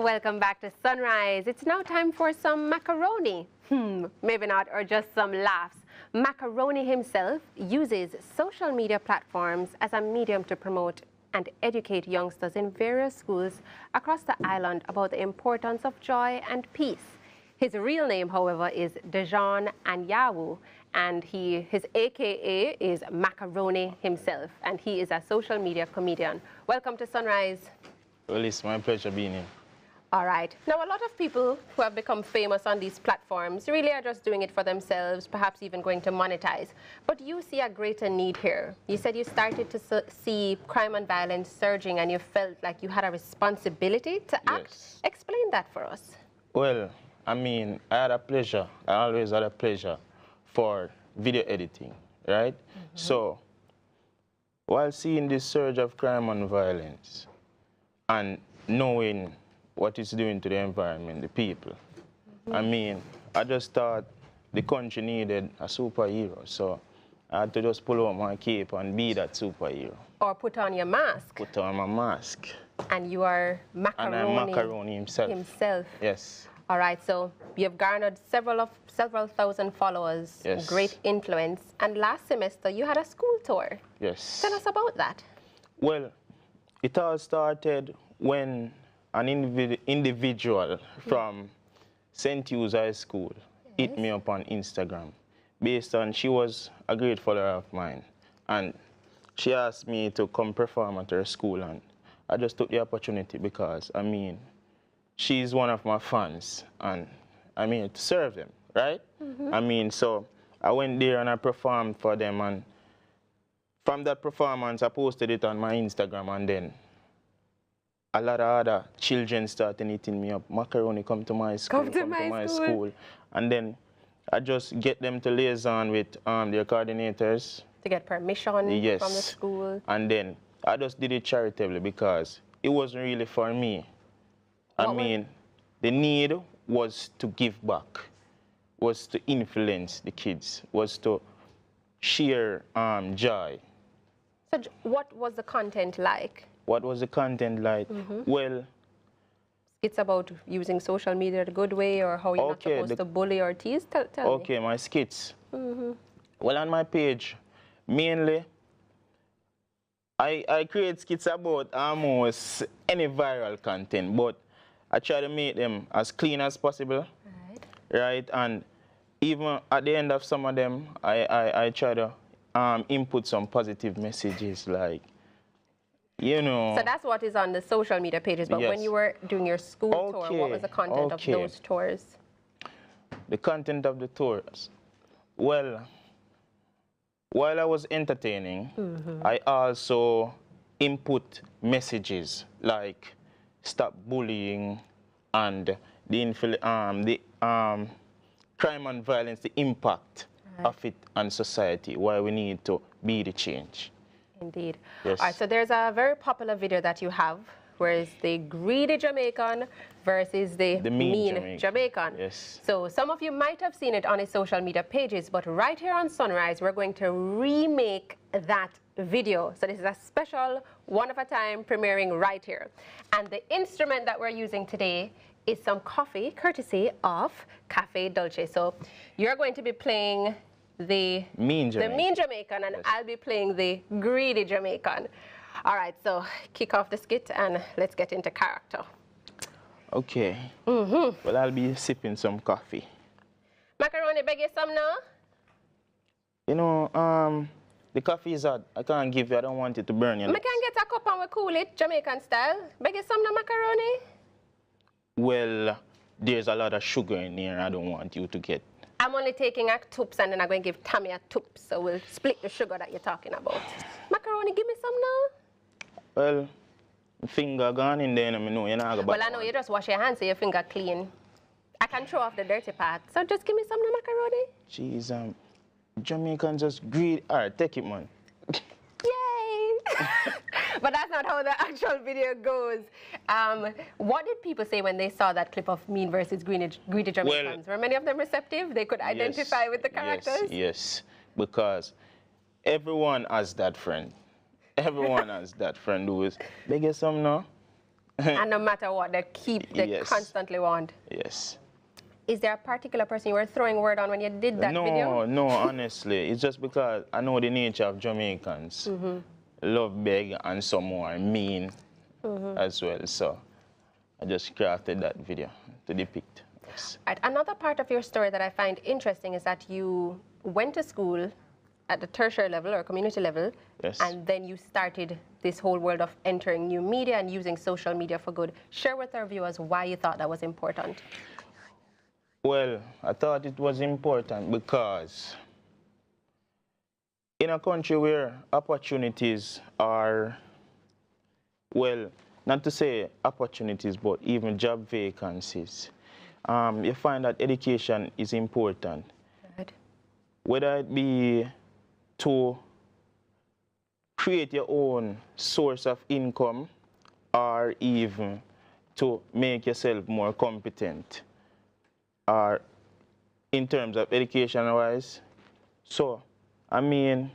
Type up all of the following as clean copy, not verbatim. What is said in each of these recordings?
Welcome back to Sunrise. It's now time for some macaroni. Maybe not, or just some laughs. Macaroni himself uses social media platforms as a medium to promote and educate youngsters in various schools across the island about the importance of joy and peace. His real name, however, is Dejan Anyawu, and his AKA is Macaroni himself, and he is a social media comedian. Welcome to Sunrise. Well, it's my pleasure being here. All right. Now, a lot of people who have become famous on these platforms really are just doing it for themselves, perhaps even going to monetize. But you see a greater need here. You said you started to see crime and violence surging, and you felt like you had a responsibility to act. Yes. Explain that for us. Well, I mean, I had a pleasure. I always had a pleasure for video editing, right? So, while seeing this surge of crime and violence and knowing what it's doing to the environment, the people, I mean, I just thought the country needed a superhero, so I had to just pull out my cape and be that superhero. Or put on your mask. Put on my mask. And you are Macaroni. And I'm Macaroni himself. Yes. All right, so you've garnered several thousand followers, yes, great influence, and last semester you had a school tour. Yes. Tell us about that. Well, it all started when an individual from St. Hugh's High School hit me up on Instagram, based on she was a great follower of mine, and she asked me to come perform at her school, and I just took the opportunity because, I mean, she's one of my fans, and I mean, to serve them, right? I mean, so I went there and I performed for them, and from that performance, I posted it on my Instagram, and then a lot of other children started hitting me up. Macaroni, come to my school, come to my school. And then I just get them to liaison with their coordinators. To get permission from the school. And then I just did it charitably because it wasn't really for me. I mean, the need was to give back, was to influence the kids, was to share joy. So what was the content like? What was the content like? Well, it's about using social media the good way, or how you're not supposed to bully or tease? Tell me. Okay, my skits. Well, on my page, mainly, I create skits about almost any viral content, but I try to make them as clean as possible, right? And even at the end of some of them, I try to input some positive messages, like, you know. So that's what is on the social media pages, but when you were doing your school tour, what was the content of those tours? The content of the tours? Well, while I was entertaining, I also input messages like stop bullying and the crime and violence, the impact of it on society, why we need to be the change. Indeed. Yes. All right, so there's a very popular video that you have, where it's the greedy Jamaican versus the mean Jamaican. Yes. So some of you might have seen it on his social media pages, but right here on Sunrise, we're going to remake that video. So this is a special one-of-a-time premiering right here. And the instrument that we're using today is some coffee, courtesy of Cafe Dolce. So you're going to be playing the mean Jamaican, and I'll be playing the greedy Jamaican. All right, so kick off the skit and let's get into character. Okay. Well, I'll be sipping some coffee. Macaroni, beg you some now? You know, the coffee is hot. I can't give you. I don't want it to burn you. I can get a cup and we cool it, Jamaican style. Beg you some now, Macaroni? Well, there's a lot of sugar in here. I don't want you to get. I'm only taking a toops, and then I'm going to give Tammy a toops, so we'll split the sugar that you're talking about. Macaroni, give me some now. Well, finger gone in there, and I know you're not going to. Well, I know you just wash your hands so your finger clean. I can throw off the dirty part, so just give me some now, Macaroni. Jeez, Jamaicans just greed. All right, take it, man. Yay! But that's not how the actual video goes. What did people say when they saw that clip of mean versus greedy Jamaicans? Were many of them receptive? They could identify with the characters? Yes, because everyone has that friend. Everyone has that friend who is, they get some now. And no matter what, they Yes. constantly want. Yes. Is there a particular person you were throwing word on when you did that video? No, honestly. It's just because I know the nature of Jamaicans. Love beg and some more mean as well. So I just crafted that video to depict. Yes. Right. Another part of your story that I find interesting is that you went to school at the tertiary level or community level, Yes. and then you started this whole world of entering new media and using social media for good. Share with our viewers why you thought that was important. Well, I thought it was important because in a country where opportunities are, well, not to say opportunities, but even job vacancies, you find that education is important. Right. Whether it be to create your own source of income or even to make yourself more competent or in terms of education-wise. So, I mean,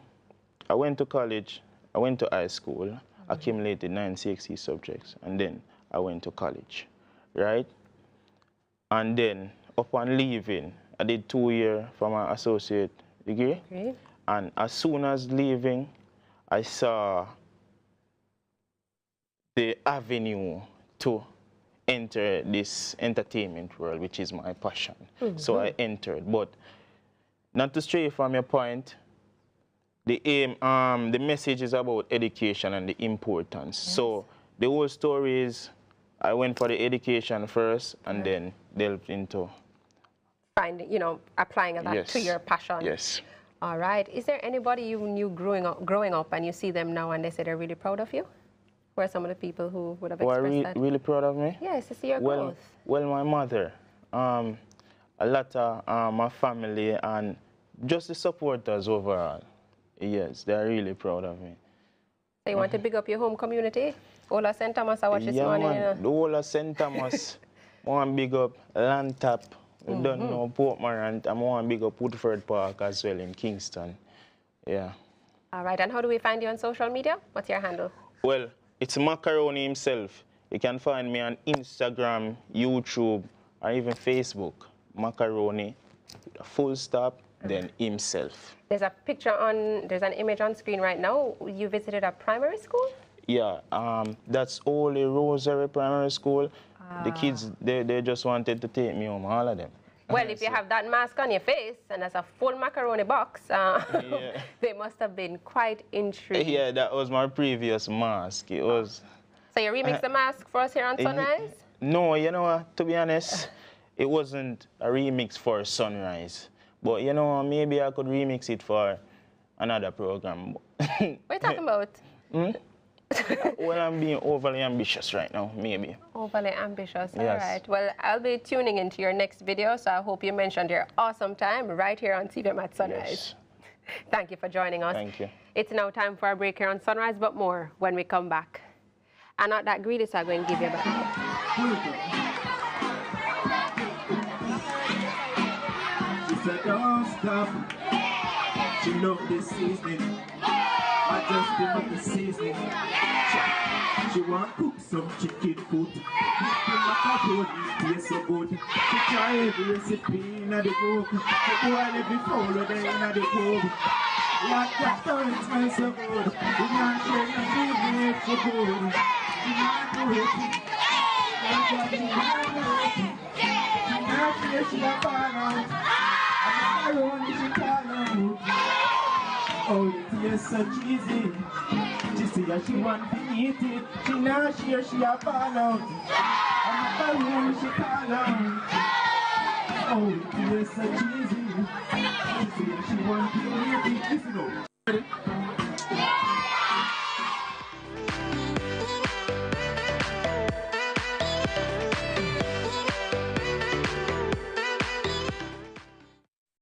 I went to college, I went to high school, accumulated 9 CXC subjects, and then I went to college, right? And then, upon leaving, I did 2 years for my associate degree. Okay. And as soon as leaving, I saw the avenue to enter this entertainment world, which is my passion. So I entered. But not to stray from your point, the aim, the message is about education and the importance. Yes. So the whole story is I went for the education first and then delved into applying that to your passion. Yes. All right. Is there anybody you knew growing up and you see them now and they say they're really proud of you? Who are some of the people who would have expressed that? Really proud of me? Yes, to see your growth. Well, my mother, a lot of my family, and just the supporters overall. Yes, they're really proud of me. So you want to big up your home community? All of St. Thomas, I watched this morning. Man, the whole of St. Thomas. I want to big up Lantap. We don't know Portmarant. I want to big up Woodford Park as well in Kingston. Yeah. All right, and how do we find you on social media? What's your handle? Well, it's Macaroni himself. You can find me on Instagram, YouTube, or even Facebook. Macaroni, full stop, then himself. There's an image on screen right now. You visited a primary school? Yeah, that's Holy Rosary Primary School. The kids, they just wanted to take me home, all of them. Well, if you have that mask on your face and there's a full macaroni box, they must have been quite intrigued. Yeah, that was my previous mask. It was. So you remixed the mask for us here on Sunrise? No, you know what, to be honest, it wasn't a remix for Sunrise. But you know, maybe I could remix it for another program. What are you talking about? Well, I'm being overly ambitious right now, maybe. Overly ambitious, Yes. all right. Well, I'll be tuning into your next video, so I hope you mentioned your awesome time right here on CVM at Sunrise. Yes. Thank you for joining us. Thank you. It's now time for a break here on Sunrise, but more when we come back. And not that greedy, so I'm going to give you back. She said, don't stop. She loved this seasoning. I just been up the seasoning. She want cook some chicken food. The macaroni tastes so good. She try every recipe in the book. She boil every follow there in the pub. Like that don't smell so good. The man shake the food make so good. She not do it. She not do it. She not feel she a pan out. And macaroni she pan out. Oh, it tastes so cheesy. She say that she want to eat it. She not share, she a fall out. And macaroni she fall out. Oh, it tastes so cheesy. She say that she want to eat it. Listen up.